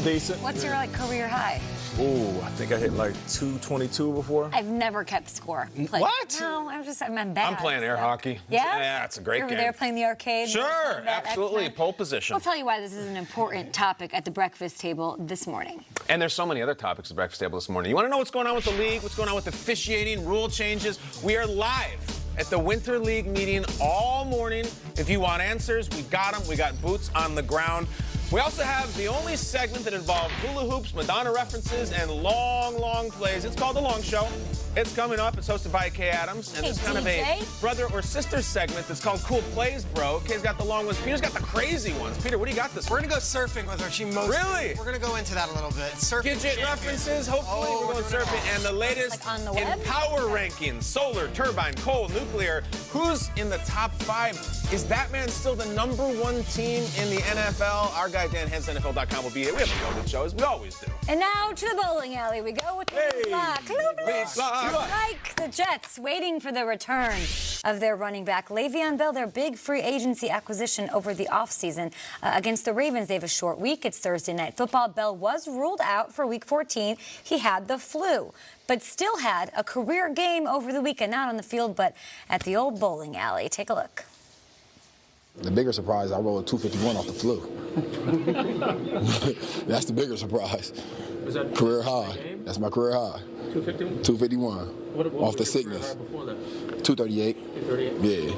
decent. What's your career high? Ooh, I think I hit like 222 before. I've never kept score. What? No, I'm bad. I'm playing air hockey. Yeah? Yeah, it's a great You're game. over there playing the arcade? Sure, absolutely. Pole position. I'll tell you why this is an important topic at the breakfast table this morning. And there's so many other topics at the breakfast table this morning. You want to know what's going on with the league, what's going on with officiating, rule changes? We are live at the Winter League meeting all morning. If you want answers, we got them. We got boots on the ground. We also have the only segment that involves hula hoops, Madonna references, and long plays. It's called The Long Show. It's coming up. It's hosted by Kay Adams. And it's kind of a brother or sister segment that's called Cool Plays, Bro. Kay's got the long ones. Peter's got the crazy ones. Peter, what do you got this week? We're going to go surfing with her. Really? We're going to go into that a little bit. Surfing Gidget references. Hopefully we're going surfing. And the latest on the in web? power rankings. Solar, turbine, coal, nuclear. Who's in the top 5? Is Batman still the #1 team in the NFL? Our guy Dan Hans, NFL.com, will be here. We have a loaded show, as we always do. And now to the bowling alley we go with the block. Like the Jets, waiting for the return of their running back, Le'Veon Bell, their big free agency acquisition over the offseason. Against the Ravens, they have a short week. It's Thursday Night Football. Bell was ruled out for Week 14. He had the flu, but still had a career game over the weekend, not on the field, but at the old bowling alley. Take a look. The bigger surprise, I rolled a 251 off the flu. That's the bigger surprise. Was that career high? That's my career high. 251? 251. What off the sickness. Before that? 238. 238? Yeah.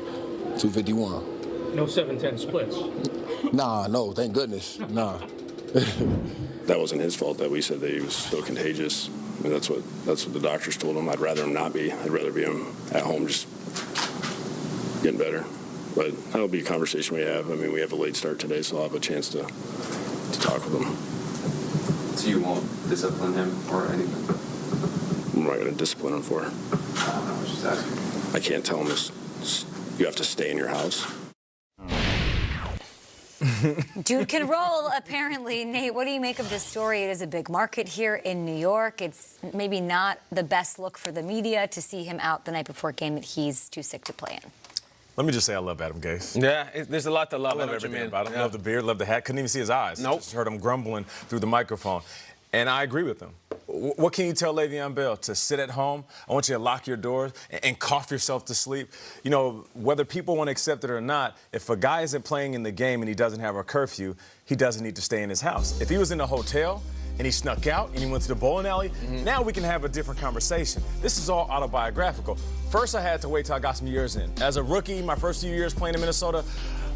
251. No 7-10 splits? Nah, no, thank goodness. Nah. That wasn't his fault that we said that he was so contagious. I mean, that's what the doctors told him. I'd rather him not be. I'd rather be him at home just getting better. But that'll be a conversation we have. I mean, we have a late start today, so I'll have a chance to talk with him. So you won't discipline him or anything? I'm not going to discipline him for it. I was just asking. I can't tell him this. You have to stay in your house. Dude can roll, apparently. Nate, what do you make of this story? It is a big market here in New York. It's maybe not the best look for the media to see him out the night before a game that he's too sick to play in. Let me just say I love Adam Gase. Yeah, there's a lot to love. I love everything about him. Yeah. Love the beard, love the hat. Couldn't even see his eyes. Nope. Just heard him grumbling through the microphone. And I agree with him. What can you tell Le'Veon Bell? To sit at home? I want you to lock your doors and cough yourself to sleep. You know, whether people want to accept it or not, if a guy isn't playing in the game and he doesn't have a curfew, he doesn't need to stay in his house. If he was in a hotel and he snuck out and he went to the bowling alley, now we can have a different conversation. This is all autobiographical. First, I had to wait till I got some years in. As a rookie, my first few years playing in Minnesota,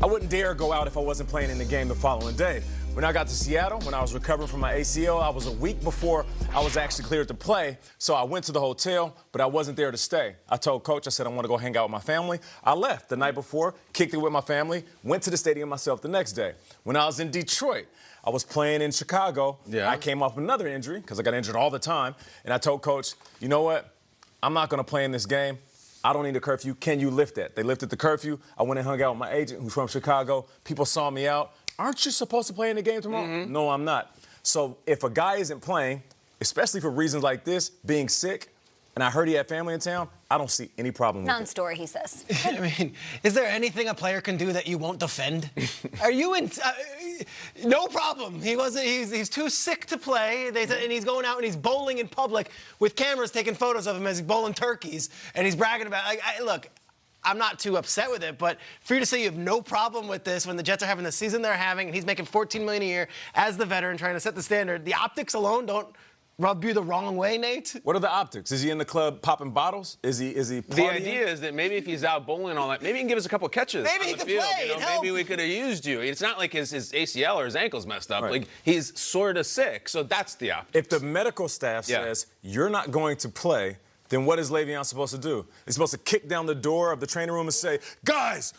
I wouldn't dare go out if I wasn't playing in the game the following day. When I got to Seattle, when I was recovering from my ACL, I was a week before I was actually cleared to play, so I went to the hotel, but I wasn't there to stay. I told Coach, I said, I want to go hang out with my family. I left the night before, kicked it with my family, went to the stadium myself the next day. When I was in Detroit, I was playing in Chicago. Yeah. I came off another injury, because I got injured all the time, and I told Coach, you know what? I'm not going to play in this game. I don't need a curfew. Can you lift that? They lifted the curfew. I went and hung out with my agent, who's from Chicago. People saw me out. Aren't you supposed to play in the game tomorrow? No, I'm not. So if a guy isn't playing, especially for reasons like this, being sick, and I heard he had family in town, I don't see any problem with it. Non-story, he says. I mean, is there anything a player can do that you won't defend? Are you in? No problem. He's too sick to play. And he's going out and he's bowling in public with cameras taking photos of him as he's bowling turkeys, and he's bragging about. Look, I'm not too upset with it, but for you to say you have no problem with this when the Jets are having the season they're having and he's making $14 million a year as the veteran trying to set the standard, the optics alone don't rub you the wrong way, Nate? What are the optics? Is he in the club popping bottles? Is he partying? The idea is that maybe if he's out bowling all that, maybe he can give us a couple catches. Maybe on he the could field. play, You know, it'd help. maybe we could have used you. It's not like his ACL or his ankle's messed up. Right. Like he's sort of sick, so that's the optics. If the medical staff says you're not going to play, then what is Le'Veon supposed to do? He's supposed to kick down the door of the training room and say, guys,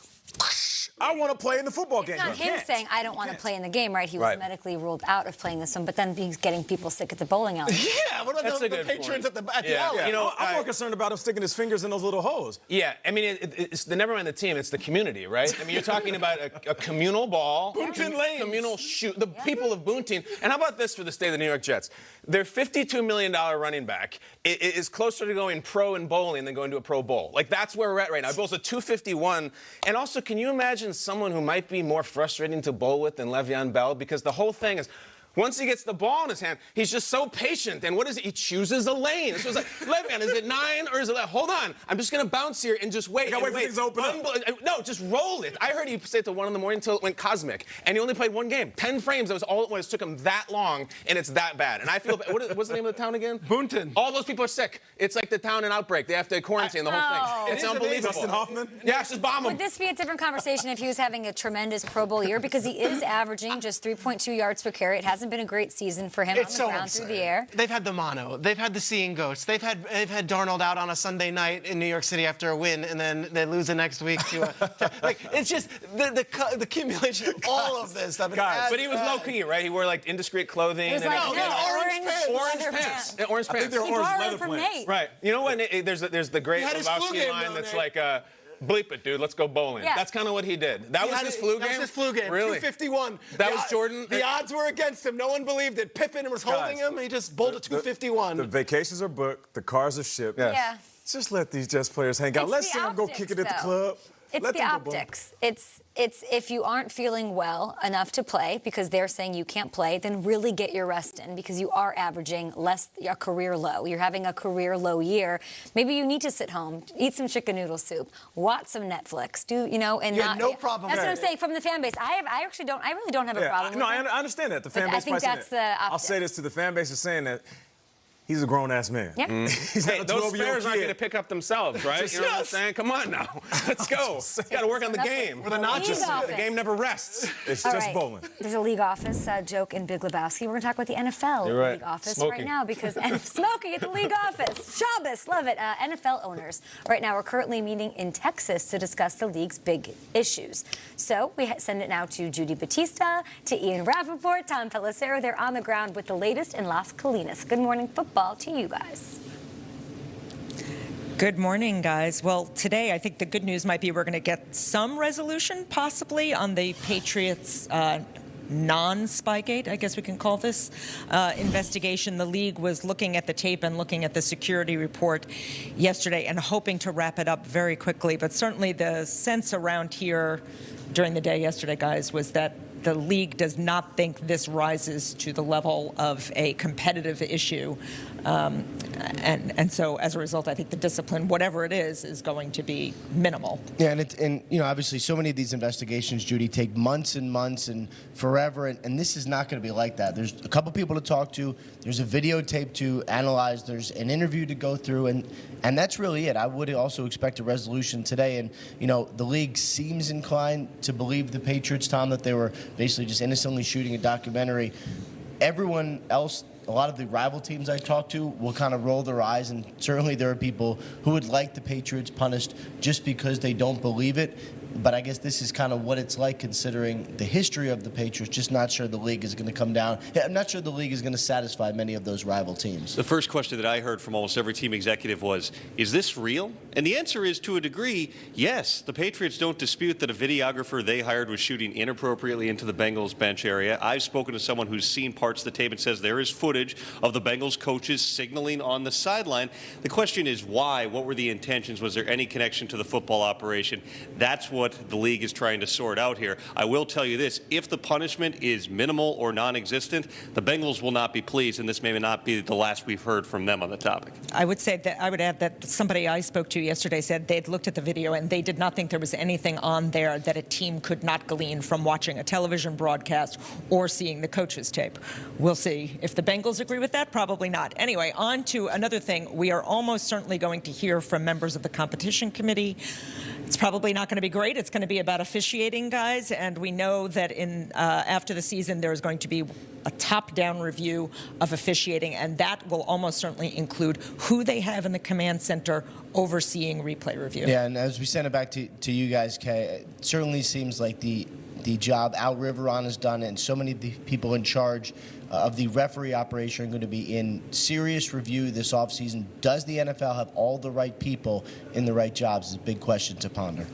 I want to play in the football game. It's not him saying, I don't want to play in the game, right? He was medically ruled out of playing this one, but then he's getting people sick at the bowling alley. Yeah, what about the patrons at the alley? You know, I'm more concerned about him sticking his fingers in those little holes. Yeah, I mean, it's never mind the team, it's the community, right? I mean, you're talking about a communal ball, communal shoot, the people of Boonton. And how about this for the state of the New York Jets? Their $52 million running back is closer to going pro in bowling than going to a Pro Bowl. Like, that's where we're at right now. Bowl's a 251. And also, can you imagine someone who might be more frustrating to bowl with than Le'Veon Bell? Because the whole thing is, Once he gets the ball in his hand, he's just so patient. And what is it? He chooses a lane. So it's like, Le'Veon, is it 9 or is it 11? Hold on. I'm just going to bounce here and just wait. You gotta wait for things to open up. No, just roll it. I heard he stayed till 1 in the morning until it went cosmic. And he only played 1 game. 10 frames. That was all it was. It took him that long, and it's that bad. And I feel, what's the name of the town again? Boonton. All those people are sick. It's like the town in Outbreak. They have to quarantine the whole thing. It's unbelievable. Dustin Hoffman? Yeah, just bomb him. Would this be a different conversation if he was having a tremendous Pro Bowl year? Because he is averaging just 3.2 yards per carry. It hasn't been a great season for him on the ground through the air. They've had the mono. They've had the seeing ghosts. They've had Darnold out on a Sunday night in New York City after a win, and then they lose the next week to like it's just the accumulation of all of this stuff. But he was low key, right? He wore like indiscreet clothing. It was and like, orange pants. leather Orange I think pants. they're He orange borrowed leather from pants. Nate. Right. You know what? There's the great He had his flu Lebowski game, line though, that's Nate. like, bleep it, dude. Let's go bowling. Yeah. That's kind of what he did. That was his flu game? That was his flu game. Really? 251. That was Jordan? The odds were against him. No one believed it. Pippen was holding him. He just bowled a 251. The vacations are booked. The cars are shipped. Yeah. Just let these Jets players hang out. It's Let the Sam go optics, kick it at the though. club. It's Let the them go bowling. optics. It's if you aren't feeling well enough to play because they're saying you can't play, then really get your rest in because you are averaging a career low. You're having a career low year. Maybe you need to sit home, eat some chicken noodle soup, watch some Netflix, and You not. had no problem That's with what I'm it. saying from the fan base. I really don't have a problem. No, with it. I understand that. The fan But base I think might say that's that. the I'll say optics. this to the fan base is saying that he's a grown-ass man. Yeah. He's not Hey, a those 12-year-old spares aren't kid. going to pick up themselves, right? You know what I'm saying? Come on now. Let's go. Got to work on the game. the nachos. The game never rests. It's All just right. bowling. There's a league office joke in Big Lebowski. We're going to talk about the NFL You're right. league office Smoking. right now because smoking at the league office. Shabbos, love it. NFL owners right now are currently meeting in Texas to discuss the league's big issues. So we send it now to Judy Batista, to Ian Rappaport, Tom Pelissero. They're on the ground with the latest in Las Colinas. Good morning football to you guys. Good morning, guys. Well, today I think the good news might be we're going to get some resolution possibly on the Patriots non-Spygate, I guess we can call this, investigation. The league was looking at the tape and looking at the security report yesterday and hoping to wrap it up very quickly. But certainly the sense around here during the day yesterday, guys, was that the league does not think this rises to the level of a competitive issue. And so as a result, I think the discipline, whatever it is going to be minimal. Yeah, and obviously so many of these investigations, Judy, take months and months and forever, and this is not going to be like that. There's a couple people to talk to, there's a videotape to analyze, there's an interview to go through, and that's really it. I would also expect a resolution today, and the league seems inclined to believe the Patriots, Tom, that they were basically just innocently shooting a documentary. Everyone else, a lot of the rival teams I talk to will kind of roll their eyes, and certainly there are people who would like the Patriots punished just because they don't believe it. But I guess this is kind of what it's like considering the history of the Patriots. Just not sure the league is going to come down. I'm not sure the league is going to satisfy many of those rival teams. The first question that I heard from almost every team executive was, is this real? And the answer is, to a degree, yes. The Patriots don't dispute that a videographer they hired was shooting inappropriately into the Bengals bench area. I've spoken to someone who's seen parts of the tape and says there is footage of the Bengals coaches signaling on the sideline. The question is why? What were the intentions? Was there any connection to the football operation? That's what the league is trying to sort out here. I will tell you this, if the punishment is minimal or non-existent, the Bengals will not be pleased, and this may not be the last we've heard from them on the topic. I would add that somebody I spoke to yesterday said they'd looked at the video and they did not think there was anything on there that a team could not glean from watching a television broadcast or seeing the coach's tape. We'll see. If the Bengals agree with that, probably not. Anyway, on to another thing. We are almost certainly going to hear from members of the competition committee. It's probably not going to be great. It's going to be about officiating, guys, and we know that after the season there is going to be a top-down review of officiating, and that will almost certainly include who they have in the command center overseeing replay review. Yeah, and as we send it back to you guys, Kay, it certainly seems like the job Al Riveron has done, and so many of the people in charge of the referee operation are going to be in serious review this offseason. Does the NFL have all the right people in the right jobs is a big question to ponder.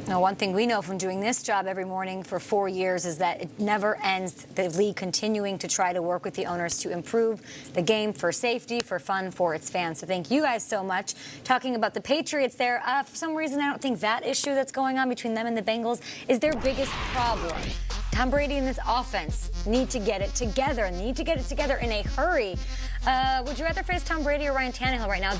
Now, one thing we know from doing this job every morning for 4 years is that it never ends. The league continuing to try to work with the owners to improve the game for safety, for fun, for its fans. So thank you guys so much. Talking about the Patriots there, for some reason I don't think that issue that's going on between them and the Bengals is their biggest problem. Tom Brady and this offense need to get it together in a hurry. Would you rather face Tom Brady or Ryan Tannehill right now?